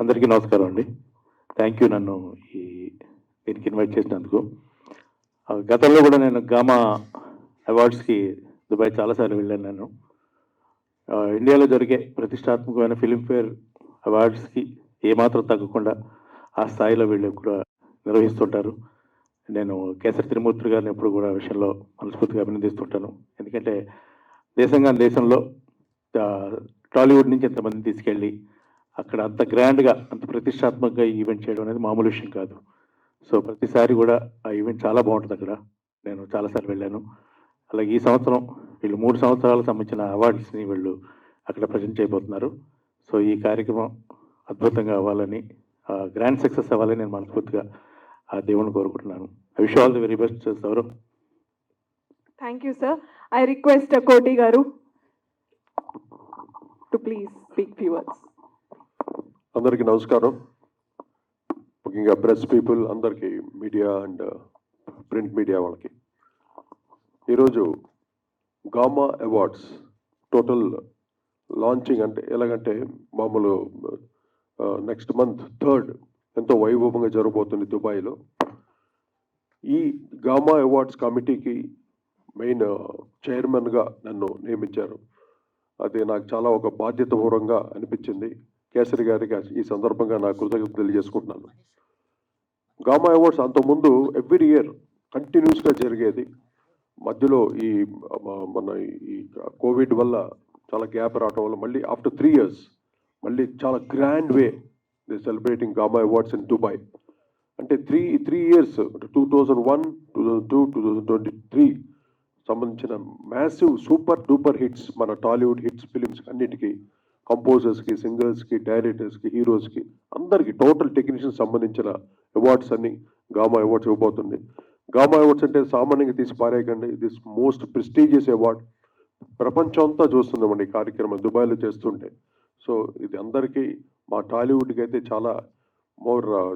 అందరికీ నమస్కారం అండి. థ్యాంక్ యూ నన్ను ఈ దీనికి ఇన్వైట్ చేసినందుకు. గతంలో కూడా నేను గామా అవార్డ్స్కి దుబాయ్ చాలాసార్లు వెళ్ళాను నేను. ఇండియాలో జరిగే ప్రతిష్టాత్మకమైన ఫిలింఫేర్ అవార్డ్స్కి ఏమాత్రం తగ్గకుండా ఆ స్థాయిలో వీళ్ళు కూడా నిర్వహిస్తుంటారు. నేను కేసరి తిరుమూర్తి గారిని ఎప్పుడు కూడా విషయంలో మనస్ఫూర్తిగా అభినందిస్తుంటాను. ఎందుకంటే దేశంలో టాలీవుడ్ నుంచి ఎంతమందిని తీసుకెళ్ళి అక్కడ అంత గ్రాండ్గా అంత ప్రతిష్టాత్మకంగా ఈ ఈవెంట్ చేయడం అనేది మామూలు విషయం కాదు. సో ప్రతిసారి కూడా ఆ ఈవెంట్ చాలా బాగుంటుంది. అక్కడ నేను చాలాసార్లు వెళ్ళాను. అలాగే ఈ సంవత్సరం వీళ్ళు 3 సంవత్సరాలకు సంబంధించిన అవార్డ్స్ని వీళ్ళు అక్కడ ప్రజెంట్ చేయబోతున్నారు. సో ఈ కార్యక్రమం అద్భుతంగా అవ్వాలని, గ్రాండ్ సక్సెస్ అవ్వాలని నేను మనస్ఫూర్తిగా ఆ దేవుని కోరుకుంటున్నాను. I wish all the very best Sourav. Thank you sir. I request Koti garu to please speak few words. అందరికీ నమస్కారం. ముఖ్యంగా ప్రెస్ పీపుల్ అందరికీ, మీడియా అండ్ ప్రింట్ మీడియా వాళ్ళకి. ఈరోజు గామా అవార్డ్స్ టోటల్ లాంచింగ్ అంటే ఎలాగంటే మామూలు నెక్స్ట్ మంత్ 3rd ఎంతో వైభవంగా జరగబోతుంది దుబాయ్లో. ఈ గామా అవార్డ్స్ కమిటీకి మెయిన్ చైర్మన్గా నన్ను నియమించారు. అది నాకు చాలా ఒక బాధ్యతాపూర్వంగా అనిపించింది. కేసరి గారికి ఈ సందర్భంగా నా కృతజ్ఞతలు తెలియజేసుకుంటున్నాను. గామా అవార్డ్స్ అంతకుముందు ఎవ్రీ ఇయర్ కంటిన్యూస్గా జరిగేది. మధ్యలో మన ఈ కోవిడ్ వల్ల చాలా గ్యాప్ రావడం వల్ల మళ్ళీ ఆఫ్టర్ 3 years మళ్ళీ చాలా grand way they celebrating gamma awards in Dubai. అంటే త్రీ ఇయర్స్ 2001, 2002, 2023 సంబంధించిన మ్యాసివ్ సూపర్ డూపర్ హిట్స్, మన టాలీవుడ్ హిట్స్ ఫిలిమ్స్ అన్నిటికీ, కంపోజర్స్కి, సింగర్స్కి, డైరెక్టర్స్కి, హీరోస్కి, అందరికీ టోటల్ టెక్నీషియన్స్ సంబంధించిన అవార్డ్స్ అన్ని గామా అవార్డ్స్ ఇవ్వబోతుంది. గామా అవార్డ్స్ అంటే సామాన్యంగా తీసి పారేయకండి. This most prestigious award. ప్రపంచం అంతా చూస్తుందామండి ఈ కార్యక్రమం దుబాయ్లో చేస్తుంటే. సో ఇది అందరికీ, మా టాలీవుడ్కి అయితే చాలా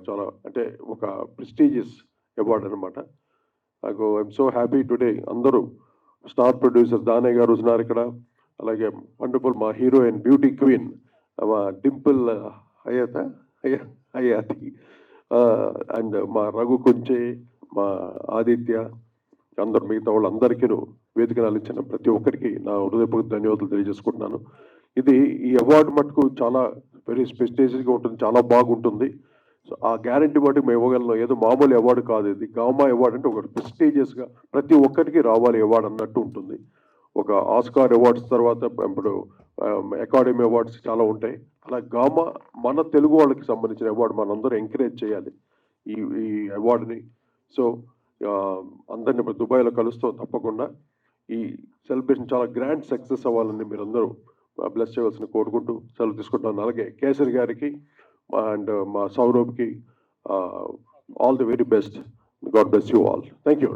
చాలా అంటే ఒక ప్రెస్టీజియస్ అవార్డ్ అనమాట. నాకు ఐఎమ్ సో హ్యాపీ టుడే. అందరూ స్టార్ ప్రొడ్యూసర్ దానయ్య గారు ఉన్నారు ఇక్కడ. అలాగే వండర్ఫుల్ మా హీరోయిన్, బ్యూటీ క్వీన్ మా డింపుల్ హయాతి, అండ్ మా రఘు కొంచె, మా ఆదిత్య, అందరు మిగతా వాళ్ళందరికీ వేదికలు అందించిన ప్రతి ఒక్కరికి నా హృదయపూర్వక ధన్యవాదాలు తెలియజేసుకుంటున్నాను. ఈ అవార్డు మటుకు చాలా వెరీ ప్రెస్టీజియస్గా ఉంటుంది, చాలా బాగుంటుంది. సో ఆ గ్యారంటీ బట్టి మేము ఇవ్వగలం. ఏదో మామూలు అవార్డు కాదు ఇది. గామా అవార్డు అంటే ఒక ప్రెస్టీజియస్గా ప్రతి ఒక్కరికి రావాలి అవార్డు అన్నట్టు ఉంటుంది. ఒక ఆస్కార్ అవార్డ్స్ తర్వాత ఇప్పుడు అకాడమీ అవార్డ్స్ చాలా ఉంటాయి. అలా గామా మన తెలుగు వాళ్ళకి సంబంధించిన అవార్డు మనందరూ ఎంకరేజ్ చేయాలి ఈ అవార్డుని. సో అందరిని ఇప్పుడు దుబాయ్లో కలుస్తూ తప్పకుండా ఈ సెలబ్రేషన్ చాలా గ్రాండ్ సక్సెస్ అవ్వాలని మీరందరూ బ్లెస్ చేయవలసిన కోరుకుంటూ సెలవు తీసుకుంటాను. అలాగే కేసరి గారికి అండ్ మా సౌరభ్కి all the very best. God bless you all. Thank you.